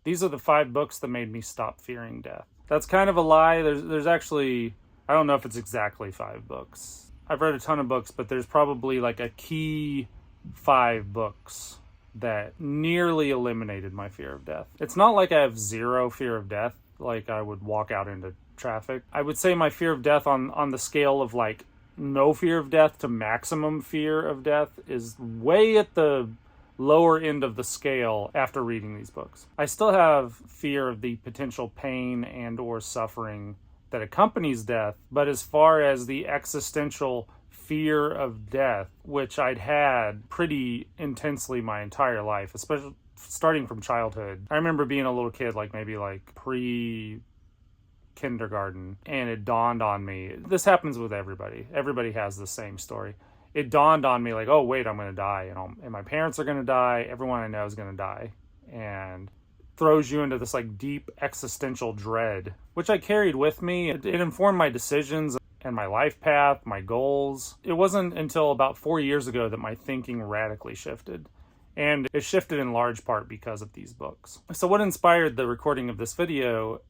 These are the 5 books that made me stop fearing death. That's kind of a lie. There's actually, I don't know if it's exactly 5 books. I've read a ton of books, but there's probably like a key 5 books that nearly eliminated my fear of death. It's not like I have zero fear of death, like I would walk out into traffic. I would say my fear of death on the scale of like no fear of death to maximum fear of death is way at the lower end of the scale after reading these books. I still have fear of the potential pain and or suffering that accompanies death, but as far as the existential fear of death, which I'd had pretty intensely my entire life, especially starting from childhood. I remember being a little kid, like maybe like pre-kindergarten, and it dawned on me, this happens with everybody. Everybody has the same story. It dawned on me like, oh wait, I'm going to die, and my parents are going to die. Everyone I know is going to die. And throws you into this like deep existential dread, which I carried with me. It informed my decisions and my life path, my goals. It wasn't until about 4 years ago that my thinking radically shifted. And it shifted in large part because of these books. So what inspired the recording of this video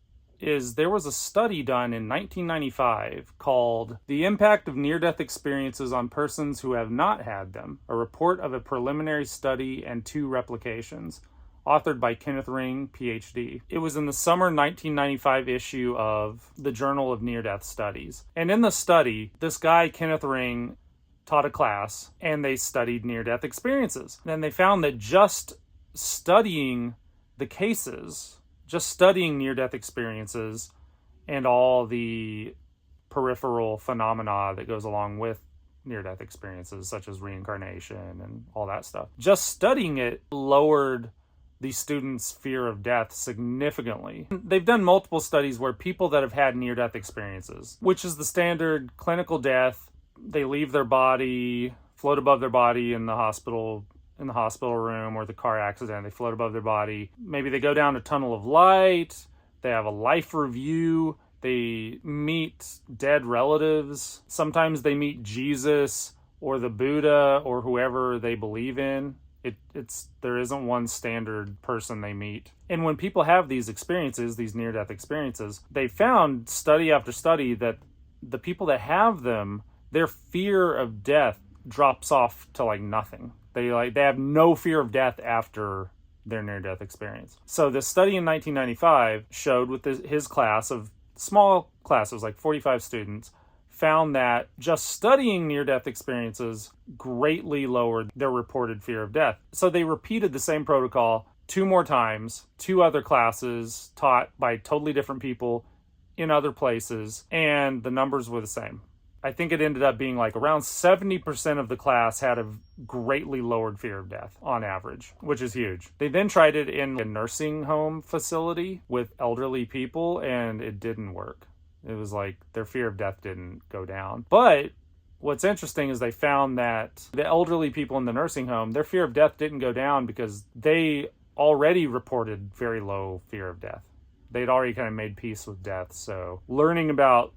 is there was a study done in 1995 called The Impact of Near-Death Experiences on Persons Who Have Not Had Them, a report of a preliminary study and 2 replications, authored by Kenneth Ring, PhD. It was in the summer 1995 issue of the Journal of Near-Death Studies. And in the study, this guy, Kenneth Ring, taught a class, and they studied near-death experiences. And they found that just studying the cases, just studying near-death experiences and all the peripheral phenomena that goes along with near-death experiences, such as reincarnation and all that stuff, just studying it lowered the students' fear of death significantly. They've done multiple studies where people that have had near-death experiences, which is the standard clinical death, they leave their body, float above their body in the hospital room, or the car accident, they float above their body. Maybe they go down a tunnel of light, they have a life review, they meet dead relatives. Sometimes they meet Jesus or the Buddha or whoever they believe in. There isn't one standard person they meet. And when people have these experiences, these near-death experiences, they found study after study that the people that have them, their fear of death drops off to like nothing. They have no fear of death after their near-death experience. So this study in 1995 showed with his class of small classes, like 45 students, found that just studying near-death experiences greatly lowered their reported fear of death. So they repeated the same protocol 2 more times, 2 other classes taught by totally different people in other places, and the numbers were the same. I think it ended up being like around 70% of the class had a greatly lowered fear of death on average, which is huge. They then tried it in a nursing home facility with elderly people, and it didn't work. It was like their fear of death didn't go down. But what's interesting is they found that the elderly people in the nursing home, their fear of death didn't go down because they already reported very low fear of death. They'd already kind of made peace with death. So learning about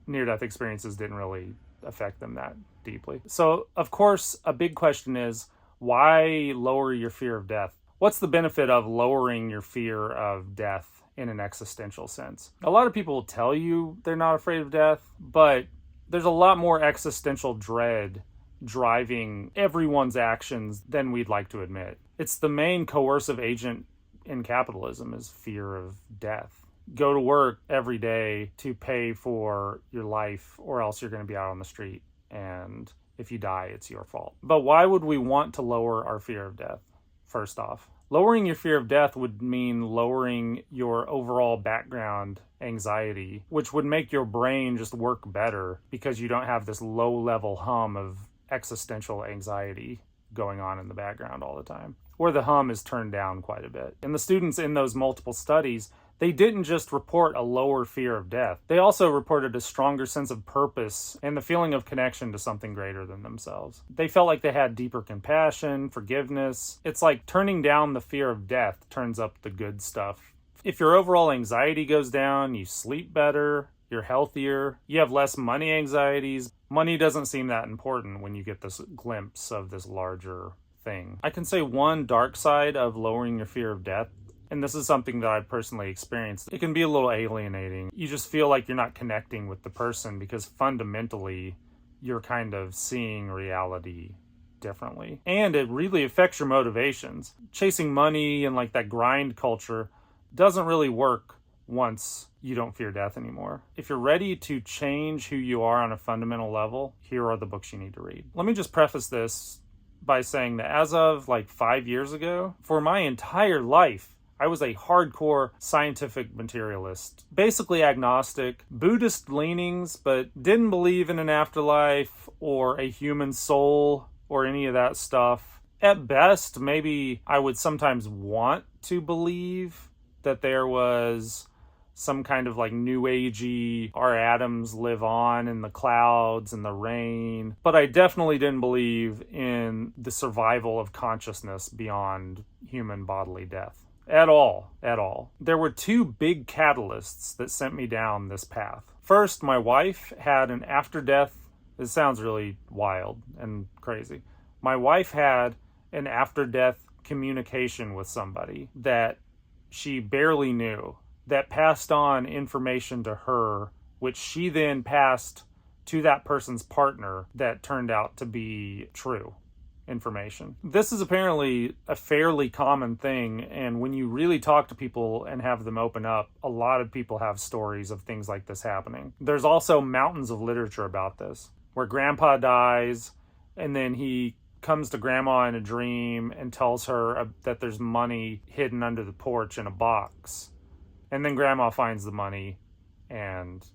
near-death experiences didn't really affect them that deeply. So, of course, a big question is, why lower your fear of death? What's the benefit of lowering your fear of death in an existential sense? A lot of people will tell you they're not afraid of death, but there's a lot more existential dread driving everyone's actions than we'd like to admit. It's the main coercive agent in capitalism is fear of death. Go to work every day to pay for your life, or else you're going to be out on the street, and if you die, it's your fault. But why would we want to lower our fear of death? First off, lowering your fear of death would mean lowering your overall background anxiety, which would make your brain just work better because you don't have this low-level hum of existential anxiety going on in the background all the time, or the hum is turned down quite a bit. And the students in those multiple studies, they didn't just report a lower fear of death. They also reported a stronger sense of purpose and the feeling of connection to something greater than themselves. They felt like they had deeper compassion, forgiveness. It's like turning down the fear of death turns up the good stuff. If your overall anxiety goes down, you sleep better, you're healthier, you have less money anxieties. Money doesn't seem that important when you get this glimpse of this larger thing. I can say one dark side of lowering your fear of death And this is something that I've personally experienced. It can be a little alienating. You just feel like you're not connecting with the person because fundamentally you're kind of seeing reality differently. And it really affects your motivations. Chasing money and like that grind culture doesn't really work once you don't fear death anymore. If you're ready to change who you are on a fundamental level, here are the books you need to read. Let me just preface this by saying that as of like 5 years ago, for my entire life, I was a hardcore scientific materialist, basically agnostic, Buddhist leanings, but didn't believe in an afterlife or a human soul or any of that stuff. At best, maybe I would sometimes want to believe that there was some kind of like new agey, our atoms live on in the clouds and the rain. But I definitely didn't believe in the survival of consciousness beyond human bodily death. At all. There were two big catalysts that sent me down this path. First, my wife had an after-death, it sounds really wild and crazy. My wife had an after-death communication with somebody that she barely knew, that passed on information to her, which she then passed to that person's partner that turned out to be true information. This is apparently a fairly common thing, and when you really talk to people and have them open up, a lot of people have stories of things like this happening. There's also mountains of literature about this, where grandpa dies, and then he comes to grandma in a dream and tells her that there's money hidden under the porch in a box. And then grandma finds the money, and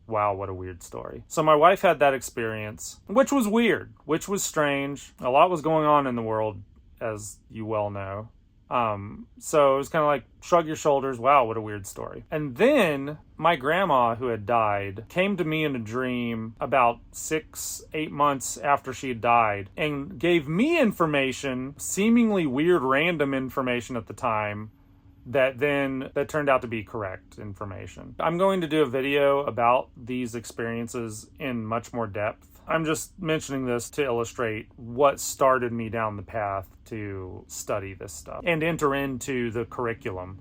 wow, what a weird story. So my wife had that experience, which was weird, which was strange. A lot was going on in the world, as you well know. So it was kind of like, shrug your shoulders, wow, what a weird story. And then my grandma, who had died, came to me in a dream about 6-8 months after she had died and gave me information, seemingly weird, random information at the time, that turned out to be correct information. I'm going to do a video about these experiences in much more depth. I'm just mentioning this to illustrate what started me down the path to study this stuff and enter into the curriculum,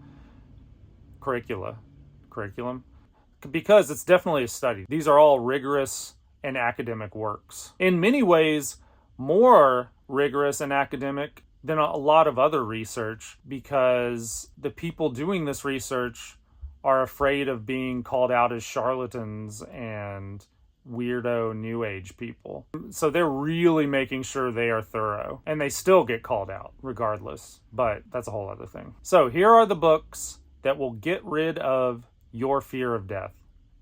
because it's definitely a study. These are all rigorous and academic works. In many ways, more rigorous and academic than a lot of other research, because the people doing this research are afraid of being called out as charlatans and weirdo new age people. So they're really making sure they are thorough, and they still get called out regardless, but that's a whole other thing. So here are the books that will get rid of your fear of death,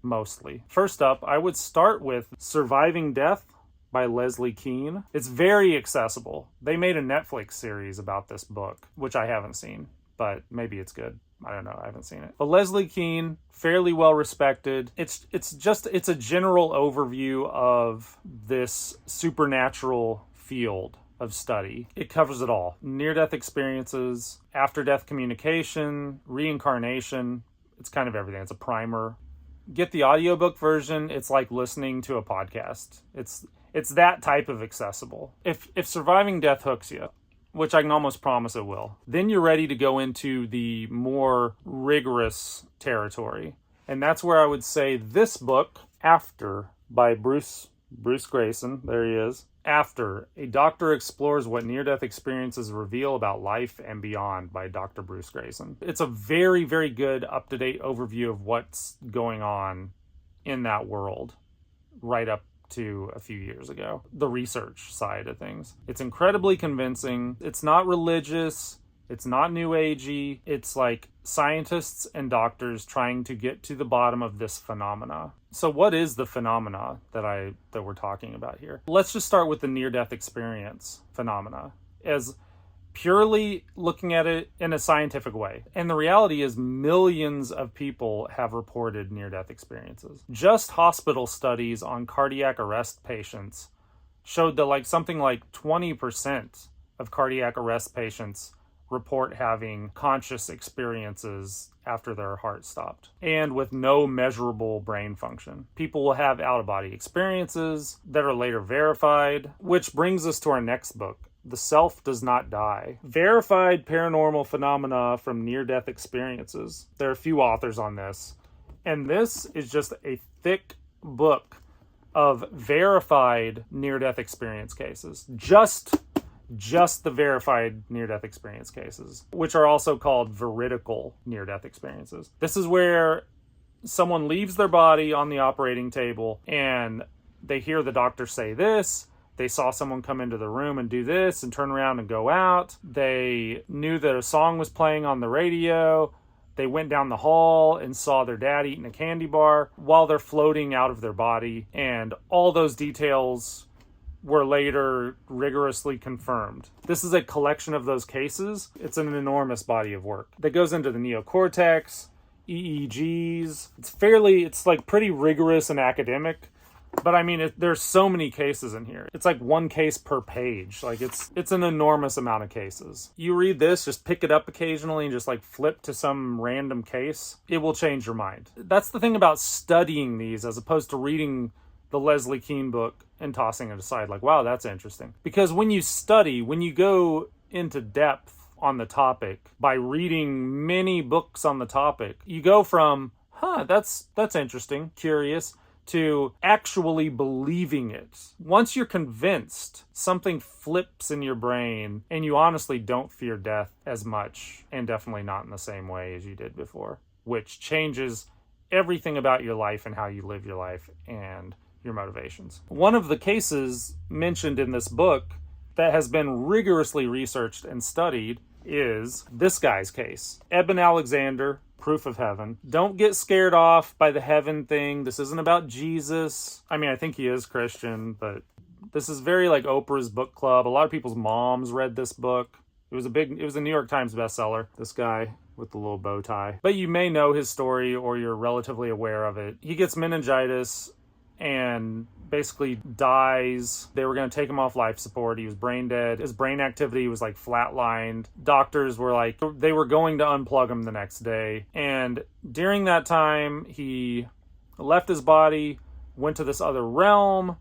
mostly. First up, I would start with Surviving Death by Leslie Kean. It's very accessible. They made a Netflix series about this book, which I haven't seen, but maybe it's good. I don't know. I haven't seen it. But Leslie Kean, fairly well respected. It's a general overview of this supernatural field of study. It covers it all. Near-death experiences, after-death communication, reincarnation. It's kind of everything. It's a primer. Get the audiobook version. It's like listening to a podcast. It's that type of accessible. If Surviving Death hooks you, which I can almost promise it will, then you're ready to go into the more rigorous territory. And that's where I would say this book, After, by Bruce Greyson, there he is. After, a doctor explores what near-death experiences reveal about life and beyond, by Dr. Bruce Greyson. It's a very, very good up-to-date overview of what's going on in that world right up to a few years ago. The research side of things. It's incredibly convincing. It's not religious. It's not new agey. It's like scientists and doctors trying to get to the bottom of this phenomena. So what is the phenomena that we're talking about here? Let's just start with the near-death experience phenomena as purely looking at it in a scientific way. And the reality is millions of people have reported near-death experiences. Just hospital studies on cardiac arrest patients showed that something like 20% of cardiac arrest patients report having conscious experiences after their heart stopped, and with no measurable brain function. People will have out-of-body experiences that are later verified, which brings us to our next book, The self does not die. Verified paranormal phenomena from near-death experiences. There are a few authors on this. And this is just a thick book of verified near-death experience cases. Just the verified near-death experience cases, which are also called veridical near-death experiences. This is where someone leaves their body on the operating table and they hear the doctor say this. They saw someone come into the room and do this and turn around and go out. They knew that a song was playing on the radio. They went down the hall and saw their dad eating a candy bar while they're floating out of their body. And all those details were later rigorously confirmed. This is a collection of those cases. It's an enormous body of work that goes into the neocortex, EEGs. It's like pretty rigorous and academic. But I mean, there's so many cases in here. It's like one case per page. Like it's an enormous amount of cases. You read this, just pick it up occasionally and just like flip to some random case. It will change your mind. That's the thing about studying these as opposed to reading the Leslie Kean book and tossing it aside. Like, wow, that's interesting. Because when you study, when you go into depth on the topic by reading many books on the topic, you go from, that's interesting, curious, to actually believing it. Once you're convinced, something flips in your brain and you honestly don't fear death as much, and definitely not in the same way as you did before, which changes everything about your life and how you live your life and your motivations. One of the cases mentioned in this book that has been rigorously researched and studied is this guy's case. Eben Alexander, Proof of Heaven. Don't get scared off by the heaven thing. This isn't about Jesus. I mean, I think he is Christian, but this is very like Oprah's book club. A lot of people's moms read this book. It was a New York Times bestseller. This guy with the little bow tie. But you may know his story or you're relatively aware of it. He gets meningitis and basically dies. They were going to take him off life support. He was brain dead. His brain activity was like flatlined. Doctors were like, they were going to unplug him the next day. And during that time, he left his body, went to this other realm,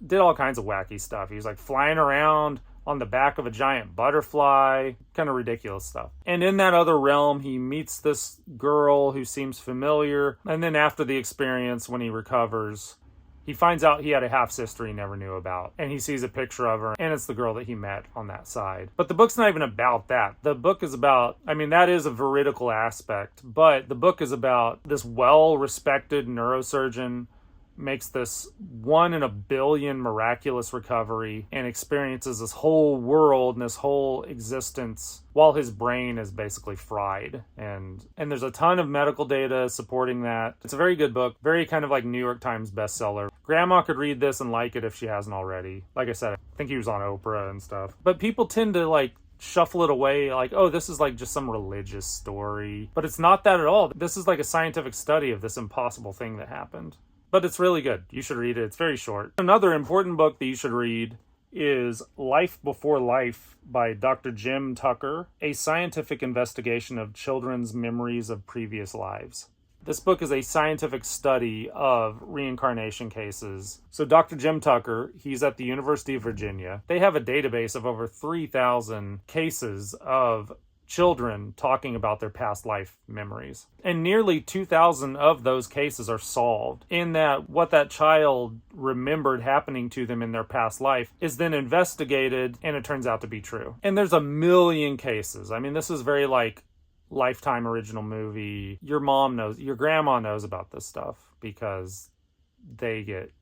did all kinds of wacky stuff. He was like flying around on the back of a giant butterfly, kind of ridiculous stuff. And in that other realm, he meets this girl who seems familiar. And then after the experience, when he recovers, he finds out he had a half-sister he never knew about. And he sees a picture of her, and it's the girl that he met on that side. But the book's not even about that. The book is about, I mean, that is a veridical aspect, but the book is about this well-respected neurosurgeon makes this 1 in a billion miraculous recovery and experiences this whole world and this whole existence while his brain is basically fried. And there's a ton of medical data supporting that. It's a very good book, very kind of like New York Times bestseller. Grandma could read this and like it if she hasn't already. Like I said, I think he was on Oprah and stuff. But people tend to like shuffle it away like, oh, this is like just some religious story. But it's not that at all. This is like a scientific study of this impossible thing that happened. But it's really good. You should read it. It's very short. Another important book that you should read is Life Before Life by Dr. Jim Tucker, a scientific investigation of children's memories of previous lives. This book is a scientific study of reincarnation cases. So Dr. Jim Tucker, he's at the University of Virginia. They have a database of over 3,000 cases of children talking about their past life memories. And nearly 2,000 of those cases are solved in that what that child remembered happening to them in their past life is then investigated and it turns out to be true. And there's a million cases. I mean, this is very like Lifetime original movie. Your mom knows, your grandma knows about this stuff because they get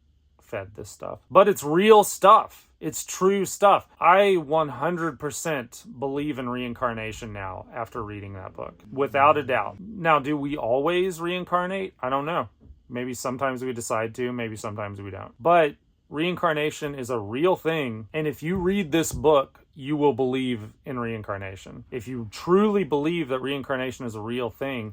fed this stuff. But it's real stuff. It's true stuff. I 100% believe in reincarnation now after reading that book, without a doubt. Now, do we always reincarnate? I don't know. Maybe sometimes we decide to, maybe sometimes we don't. But reincarnation is a real thing. And if you read this book, you will believe in reincarnation. If you truly believe that reincarnation is a real thing,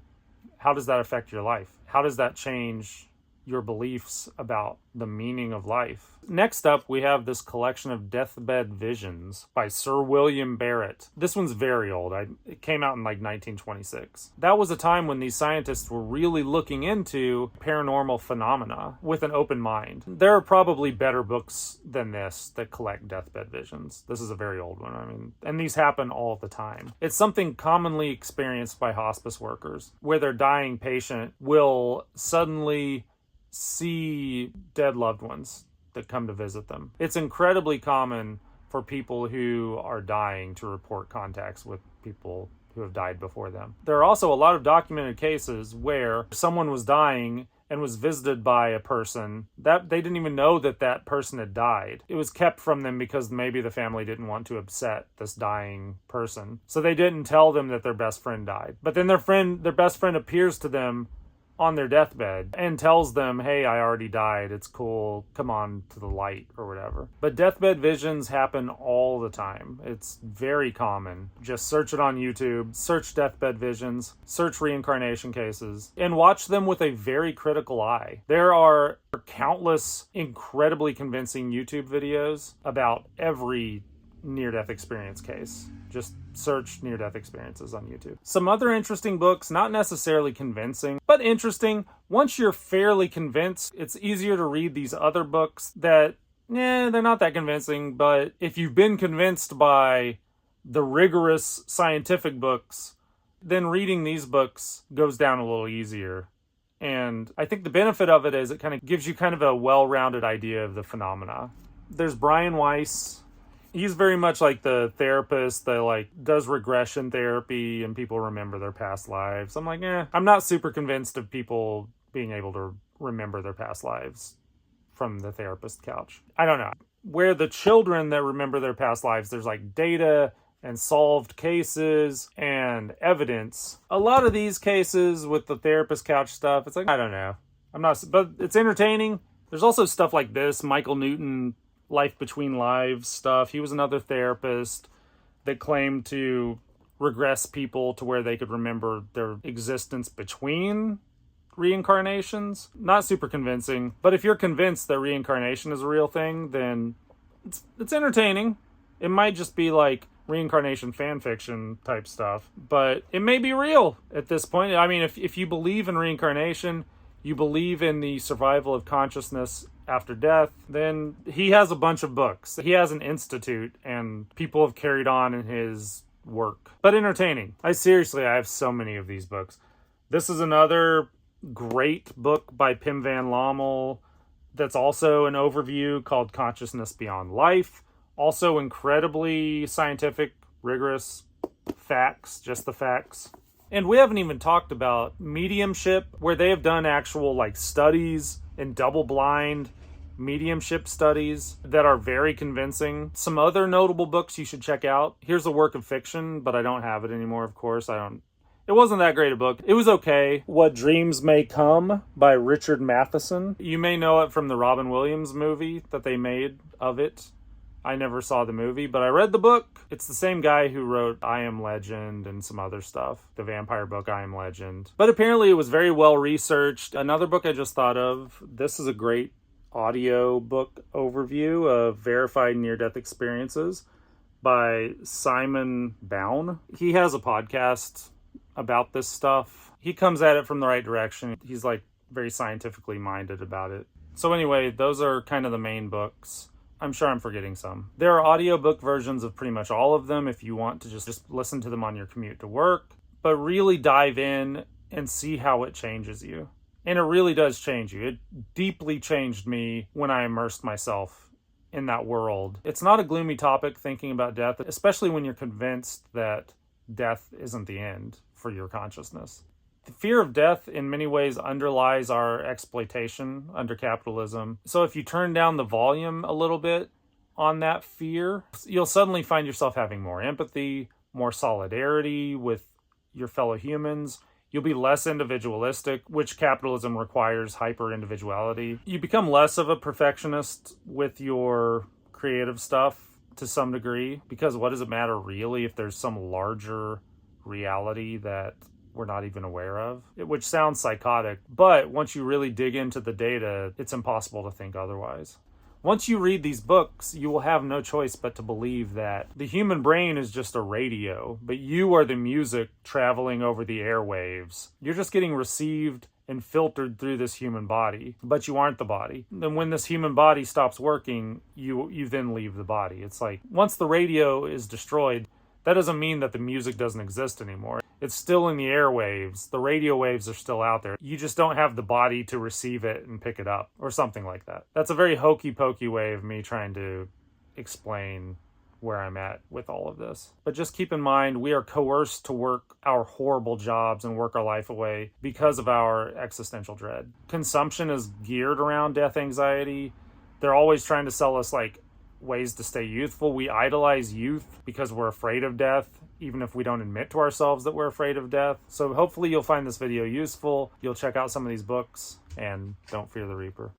how does that affect your life? How does that change your beliefs about the meaning of life. Next up, we have this collection of Deathbed Visions by Sir William Barrett. This one's very old. It came out in like 1926. That was a time when these scientists were really looking into paranormal phenomena with an open mind. There are probably better books than this that collect deathbed visions. This is a very old one. I mean, and these happen all the time. It's something commonly experienced by hospice workers, where their dying patient will suddenly see dead loved ones that come to visit them. It's incredibly common for people who are dying to report contacts with people who have died before them. There are also a lot of documented cases where someone was dying and was visited by a person that they didn't even know that that person had died. It was kept from them because maybe the family didn't want to upset this dying person. So they didn't tell them that their best friend died. But then their best friend appears to them on their deathbed and tells them, hey, I already died, it's cool, come on to the light or whatever. But deathbed visions happen all the time. It's very common. Just search it on YouTube, search deathbed visions, search reincarnation cases, and watch them with a very critical eye. There are countless incredibly convincing YouTube videos about every near-death experience case. Just search near-death experiences on YouTube. Some other interesting books, not necessarily convincing, but interesting. Once you're fairly convinced, it's easier to read these other books that, they're not that convincing, but if you've been convinced by the rigorous scientific books, then reading these books goes down a little easier. And I think the benefit of it is it kind of gives you kind of a well-rounded idea of the phenomena. There's Brian Weiss. He's very much like the therapist that does regression therapy and people remember their past lives. I'm like, I'm not super convinced of people being able to remember their past lives from the therapist couch. I don't know. Where the children that remember their past lives, there's like data and solved cases and evidence. A lot of these cases with the therapist couch stuff, it's like, I don't know. But it's entertaining. There's also stuff like this, Michael Newton, Life Between Lives stuff. He was another therapist that claimed to regress people to where they could remember their existence between reincarnations. Not super convincing, but if you're convinced that reincarnation is a real thing, then it's entertaining. It might just be like reincarnation fan fiction type stuff, but it may be real at this point. I mean, if you believe in reincarnation, you believe in the survival of consciousness after death, then he has a bunch of books. He has an institute, and people have carried on in his work. But entertaining. I have so many of these books. This is another great book by Pim van Lommel that's also an overview called Consciousness Beyond Life. Also incredibly scientific, rigorous facts, just the facts. And we haven't even talked about mediumship, where they have done actual studies and double-blind mediumship studies that are very convincing. Some other notable books you should check out. Here's a work of fiction, but I don't have it anymore, of course. It wasn't that great a book. It was okay. What Dreams May Come by Richard Matheson. You may know it from the Robin Williams movie that they made of it. I never saw the movie, but I read the book. It's the same guy who wrote I Am Legend and some other stuff. The vampire book I Am Legend. But apparently it was very well researched. Another book I just thought of. This is a great audio book overview of verified near-death experiences by Simon Bown. He has a podcast about this stuff. He comes at it from the right direction. He's very scientifically minded about it. So anyway, those are kind of the main books. I'm sure I'm forgetting some. There are audiobook versions of pretty much all of them if you want to just listen to them on your commute to work. But really dive in and see how it changes you. And it really does change you. It deeply changed me when I immersed myself in that world. It's not a gloomy topic, thinking about death, especially when you're convinced that death isn't the end for your consciousness. The fear of death in many ways underlies our exploitation under capitalism. So if you turn down the volume a little bit on that fear, you'll suddenly find yourself having more empathy, more solidarity with your fellow humans. You'll be less individualistic, which capitalism requires hyper-individuality. You become less of a perfectionist with your creative stuff to some degree, because what does it matter really if there's some larger reality that we're not even aware of, which sounds psychotic. But once you really dig into the data, it's impossible to think otherwise. Once you read these books, you will have no choice but to believe that the human brain is just a radio, but you are the music traveling over the airwaves. You're just getting received and filtered through this human body, but you aren't the body. Then when this human body stops working, you then leave the body. It's like, once the radio is destroyed, that doesn't mean that the music doesn't exist anymore. It's still in the airwaves. The radio waves are still out there. You just don't have the body to receive it and pick it up, or something like that. That's a very hokey pokey way of me trying to explain where I'm at with all of this. But just keep in mind, we are coerced to work our horrible jobs and work our life away because of our existential dread. Consumption is geared around death anxiety. They're always trying to sell us like ways to stay youthful. We idolize youth because we're afraid of death, even if we don't admit to ourselves that we're afraid of death. So hopefully you'll find this video useful. You'll check out some of these books, and don't fear the Reaper.